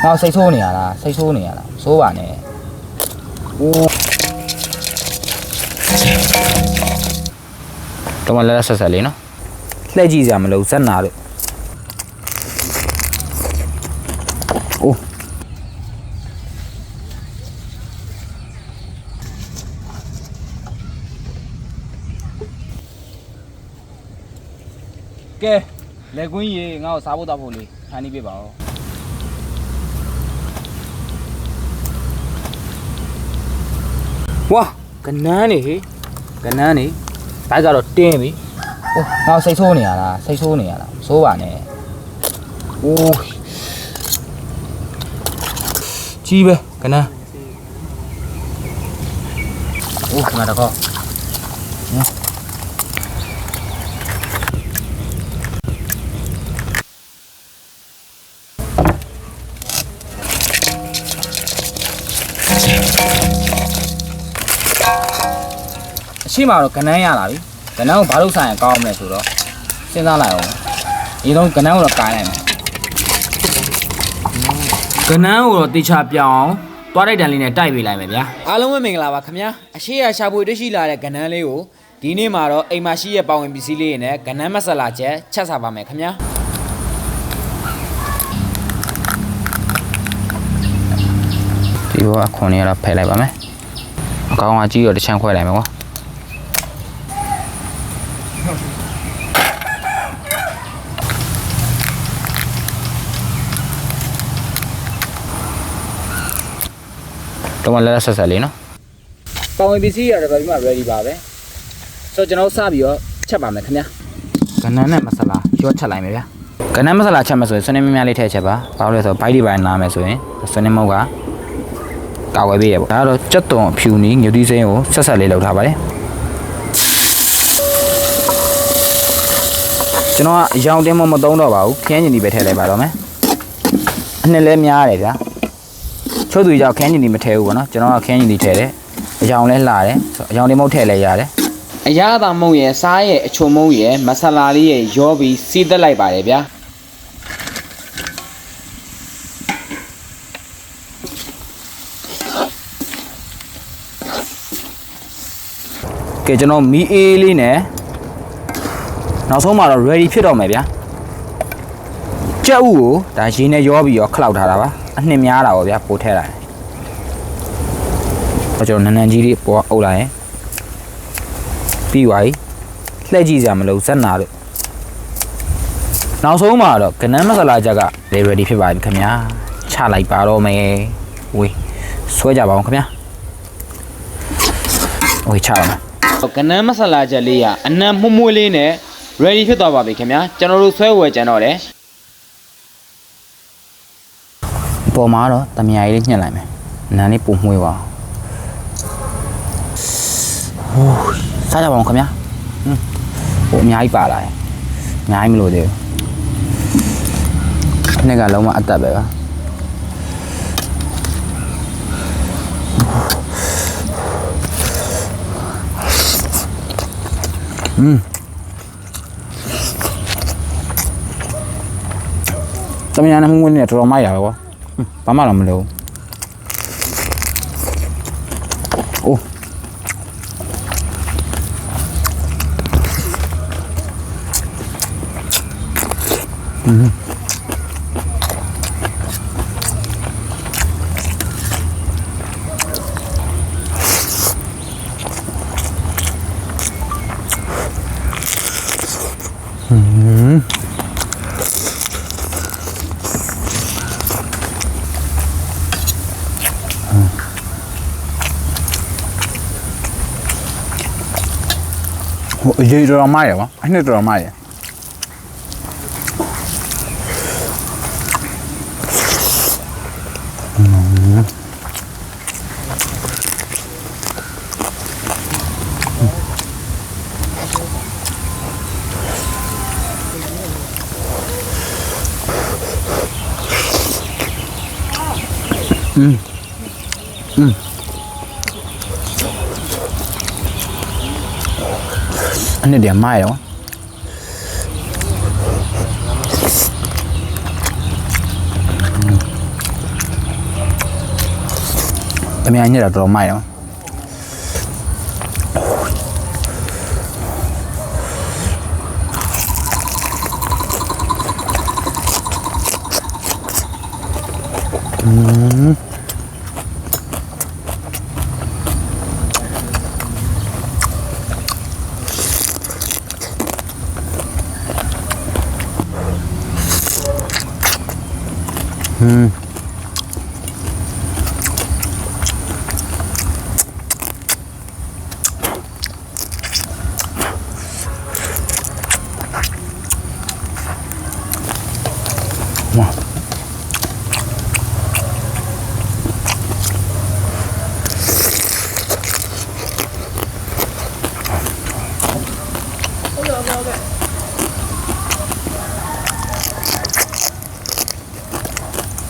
နောက်စိတ်ဆိုးနေရလားစိတ်ဆိုးနေရလားစိုးပါနဲ့တော့မလဲဆက်ဆက်လေးနော်လှည့်ကြည့်စရာမလိုဇက်နာလို့ကဲလက်ကွင်းရေငါ့ကိုစားဖို့တောက်ဖို့လေးဖန်တီးပေးပါဦးဝါကနန်းနေဟေးကနန်းနေဘိုက်ကတော့တင်းပြီငါစိတ်ဆိုးနေရလားစိတ်ဆိုးနေရလားစိုးပါနဲ့ကြီးပဲကနန်းခဏတော့အရှိမတော့ကနန်းရလာပြီကနန်းကိုဘာလို့ဆိုင်ရကောင်းမလဲဆိုတော့စဉ်းစားလိုက်အောင်ဒီတော့ကနန်းကိုတော့ကိုင်းလိုက်မယ်ကနန်းကိုတော့တေချာပြောင်းအောင်သွားတိုက်တန်လေးနဲ့တိုက်ပေးလိုက်မယ်ဗျာအားလုံးပဲမင်္ဂလာပါခင်ဗျာအရှိရရှာဖွေတွေ့ရှိလာတဲ့ကနန်းလေးကိုဒီနေ့မှာတော့အိမ်မှာရှိရဲ့ပါဝင်ပစ္စည်းလေးတွေနဲ့ကနန်းမဆလာချက်ချက်စားပါမယ်ခင်ဗျာဒီဘောအခွန်လေးတော့ဖယ်လိုက်ပါမယ်အကောင်ကကြီးတော့တစ်ချမ်းခွဲလိုက်မယ်ကွာတော့မလဲဆက်ဆက်လေးနော်ပေါင်ဝင်ပစ္စည်းရတယ်ဗျာဒီမှာ ready ပါပဲဆိုတော့ကျွန်တော်စပြီးတော့ချက်ပါမယ်ခင်ဗျာကနန်းနဲ့မဆလာရောချက်လိုက်မယ်ဗျာကနန်းမဆလာချက်မယ်ဆိုရင်စွန်းနေများလေးထည့်ချက်ပါဘာလို့လဲဆိုတော့ဘိုက်ဒီဘိုင်နားမယ်ဆိုရင်စွန်းနေမုတ်ကကာဝယ်ပေးရပေါ့ဒါကတော့ကြက်သွန်အဖြူနီးညူသီးစိမ်းကိုဆက်ဆက်လေးလုပ်ထားပါတယ်ကျွန်တော်ကအရောင်တင်းမသုံးတော့ပါဘူးခင်းကျင်ဒီပဲထည့်လိုက်ပါတော့မယ်အနှစ်လဲများရတယ်ဗျာချို့သူကြောင့်ခင်းကျင်ဒီမထည့်ဘူးပေါ့နော်ကျွန်တော်ကခင်းကျင်ဒီထည့်တယ်အရောင်လဲလှတယ်အရောင်တင်းမုတ်ထည့်လဲရတယ်အရသာမုတ်ရဲ့စားရဲ့အချုံမုတ်ရဲ့မဆလာလေးရဲ့ရောပြီးစီးသက်လိုက်ပါတယ်ဗျာကဲကျွန်တော်မီအေးလေးနဲ့နောက်ဆုံးမှာတော့ ready ဖြစ်တော့မယ်ဗျာကြက်ဥကိုဒါရေနဲ့ရောပြီးတော့ခလောက်ထားတာပါအနှစ်များတာပေါ့ဗျာပို့ထဲလိုက်တော့ကျွန်တော်နန်းနန်းကြီးလေးပေါ်အုပ်လိုက်ရင်ပြီးသွားပြီလှည့်ကြည့်စရာမလိုဇက်နာလို့နောက်ဆုံးမှာတော့ကနန်းမဆလာချက်က ready ဖြစ်ပါပြီခင်ဗျာချလိုက်ပါတော့မယ်ဝေးဆွဲကြပါအောင်ခင်ဗျာဝေးချပါမယ်ကနန်းမဆလာချက်လေးကအနံမှုမွေးလေးနဲ့ ready ဖြစ်သွားပါပြီခင်ဗျာကျွန်တော်တို့ဆွဲဝယ်ကြတော့တယ်ပေါ်မှာတော့တမယာကြီးလေးညှက်လိုက်မယ်အနံလေးပုံမွေးပါဟိုးစားကြပါအောင်ခင်ဗျာဟိုအများကြီးပါလာတယ်အများကြီးမလို့သေးဘူးနေ့ကလုံးဝအသက်ပဲပါတမယာနဲ့မှုနဲ့တော်တော်မိုက်ရပါကွာဘာမှတော့မလို့အိုးရေတော်မိုက်ရပါအဲ့နဲ့တော်မိုက်ရanh này đẹp mai đúng không? ခင်ဗျာညက်တော့တော်မိုက်တော့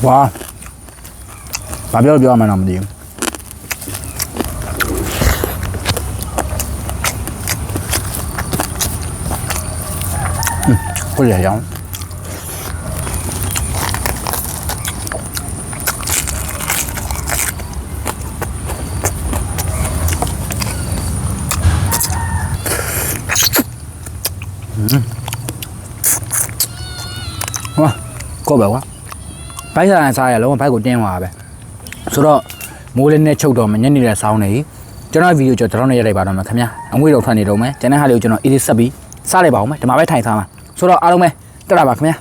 ဝါဘာပြောမှန်းတော့မသိဘူးကိုရရောင်းဝါကောပဲကွာဘိုက်စားရလုံးဝဘိုက်ကိုတင်းသွားပဲဆိုတော့မိုးလေးနဲ့ချုပ်တော့မညနေတဲ့ဆောင်းနေကျွန်တော်ဗီဒီယိုကျွန်တော်နဲ့ရိုက်လိုက်ပါတော့မယ်ခင်ဗျာအငွေတော့ထွက်နေတော့မယ်ကျန်တဲ့ဟာလေးကိုကျွန်တော် edit ဆက်ပြီးစားလိုက်ပါဦးမယ်ဒီမှာပဲထိုင်စားမှာဆိုတော့အားလုံးပဲတက်လာပါခင်ဗျာ